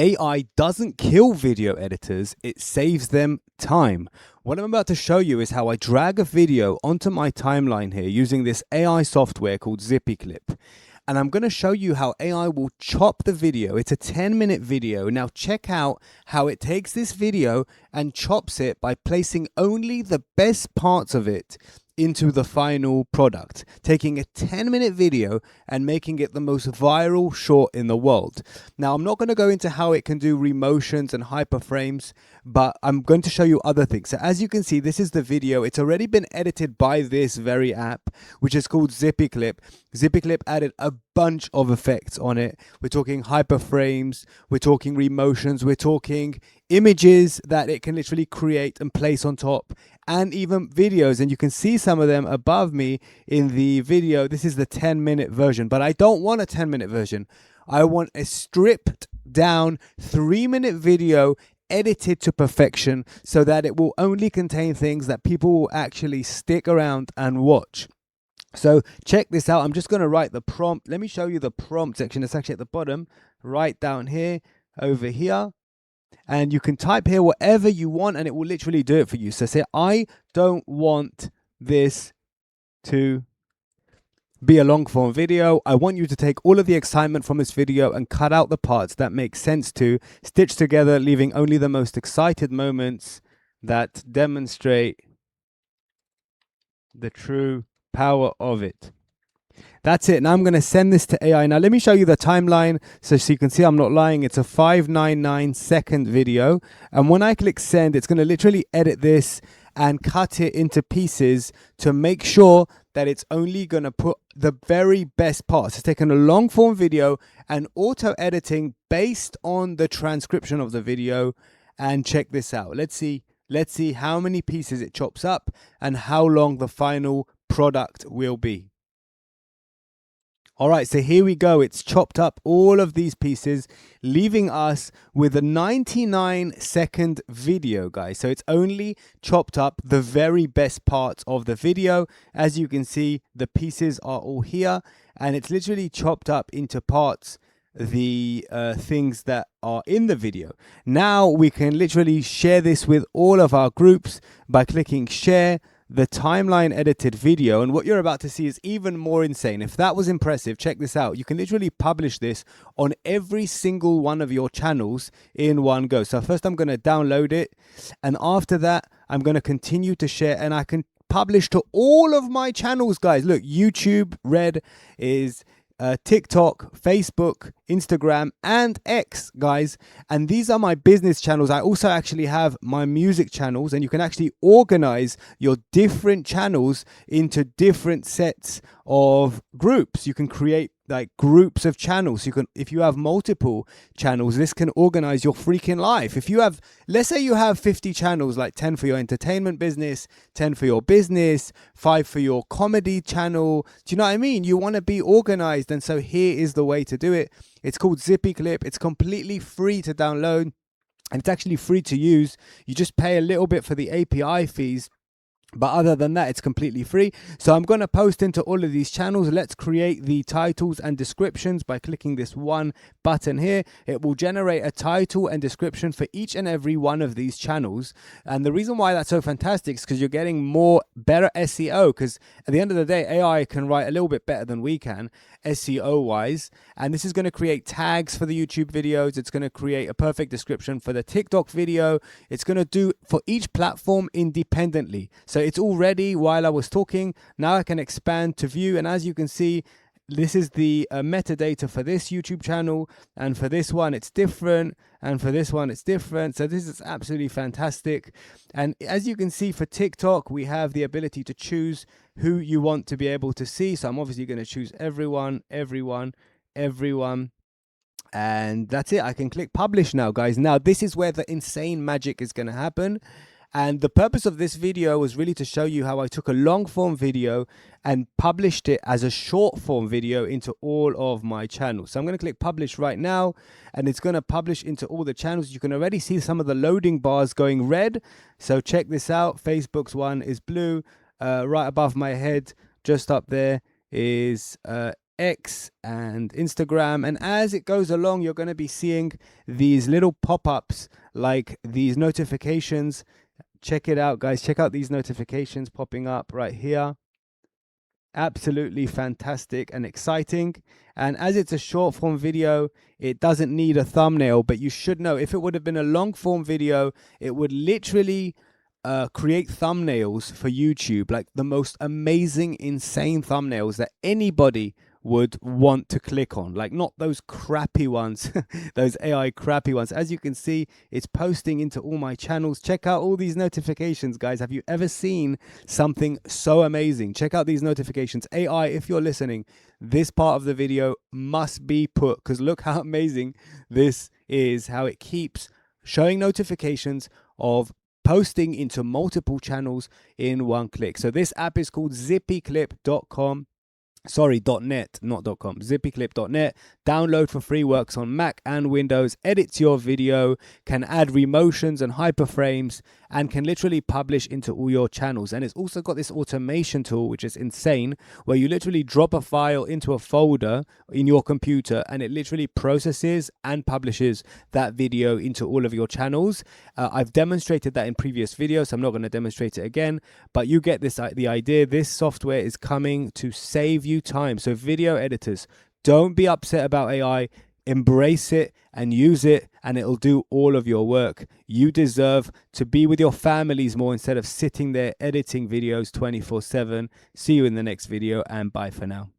AI doesn't kill video editors, it saves them time. What I'm about to show you is how I drag a video onto my timeline here using this AI software called Zippy Clip. And I'm going to show you how AI will chop the video. It's a 10-minute video. Now check out how it takes this video and chops it by placing only the best parts of it into the final product, taking a 10-minute video and making it the most viral short in the world. Now, I'm not going to go into how it can do remotions and hyperframes, but I'm going to show you other things. So as you can see, this is the video. It's already been edited by this very app, which is called Zippy Clip. Zippy Clip added a bunch of effects on it. We're talking hyperframes, we're talking remotions, we're talking images that it can literally create and place on top, and even videos. And you can see some of them above me in the video. This is the 10-minute version, but I don't want a 10-minute version. I want a stripped down 3-minute video edited to perfection so that it will only contain things that people will actually stick around and watch. So check this out. I'm just going to write the prompt. Let me show you the prompt section. It's actually at the bottom, right down here, over here. And you can type here whatever you want and it will literally do it for you. So say, I don't want this to be a long form video. I want you to take all of the excitement from this video and cut out the parts that make sense to stitch together, leaving only the most excited moments that demonstrate the true power of it. That's it. Now I'm going to send this to AI. Now let me show you the timeline so you can see I'm not lying. It's a 599-second video. And when I click send, it's going to literally edit this and cut it into pieces to make sure that it's only going to put the very best parts. It's taken a long form video and auto editing based on the transcription of the video. And check this out. Let's see how many pieces it chops up and how long the final product will be. All right, so here we go. It's chopped up all of these pieces, leaving us with a 99-second video, guys. So it's only chopped up the very best parts of the video. As you can see, the pieces are all here, and it's literally chopped up into parts, the things that are in the video. Now we can literally share this with all of our groups by clicking share the timeline edited video. And what you're about to see is even more insane. If that was impressive, check this out. You can literally publish this on every single one of your channels in one go. So first I'm going to download it, and after that I'm going to continue to share, and I can publish to all of my channels, guys. Look, YouTube red is TikTok, Facebook, Instagram, and X, guys. And these are my business channels. I also actually have my music channels, and you can actually organize your different channels into different sets of groups. You can create like groups of channels. You can, if you have multiple channels, this can organize your freaking life. If you have, let's say you have 50 channels, like 10 for your entertainment business, 10 for your business, 5 for your comedy channel. Do you know what I mean? You want to be organized. And so here is the way to do it. It's called Zippy Clip. It's completely free to download, and it's actually free to use. You just pay a little bit for the API fees, but other than that, it's completely free. So I'm going to post into all of these channels. Let's create the titles and descriptions by clicking this one button here. It will generate a title and description for each and every one of these channels. And the reason why that's so fantastic is because you're getting better SEO, because at the end of the day, AI can write a little bit better than we can SEO wise. And this is going to create tags for the YouTube videos. It's going to create a perfect description for the TikTok video. It's going to do for each platform independently. So it's all ready while I was talking. Now I can expand to view, and as you can see, this is the metadata for this YouTube channel, and for this one it's different, and for this one it's different. So this is absolutely fantastic. And as you can see, for TikTok we have the ability to choose who you want to be able to see. So I'm obviously going to choose everyone, and that's it. I can click publish now, guys. Now this is where the insane magic is going to happen. And the purpose of this video was really to show you how I took a long form video and published it as a short form video into all of my channels. So I'm going to click publish right now, and it's going to publish into all the channels. You can already see some of the loading bars going red. So check this out. Facebook's one is blue. Right above my head, just up there, is X and Instagram. And as it goes along, you're going to be seeing these little pop-ups, like these notifications. Check it out, guys. Check out these notifications popping up right here. Absolutely fantastic and exciting. And as it's a short form video, it doesn't need a thumbnail, but you should know, if it would have been a long form video, it would literally create thumbnails for YouTube, like the most amazing, insane thumbnails that anybody would want to click on, like not those crappy ones, those AI crappy ones. As you can see, it's posting into all my channels. Check out all these notifications, guys. Have you ever seen something so amazing? Check out these notifications. AI, if you're listening, this part of the video must be put, because look how amazing this is, how it keeps showing notifications of posting into multiple channels in one click. So this app is called zippyclip.com. Sorry, .net, not .com. Zippyclip.net. Download for free, works on Mac and Windows, edits your video, can add remotions and hyperframes, and can literally publish into all your channels. And it's also got this automation tool, which is insane, where you literally drop a file into a folder in your computer, and it literally processes and publishes that video into all of your channels. I've demonstrated that in previous videos, so I'm not going to demonstrate it again, but you get the idea. This software is coming to save you time. So video editors, don't be upset about AI. Embrace it and use it, and it'll do all of your work. You deserve to be with your families more instead of sitting there editing videos 24/7. See you in the next video, and bye for now.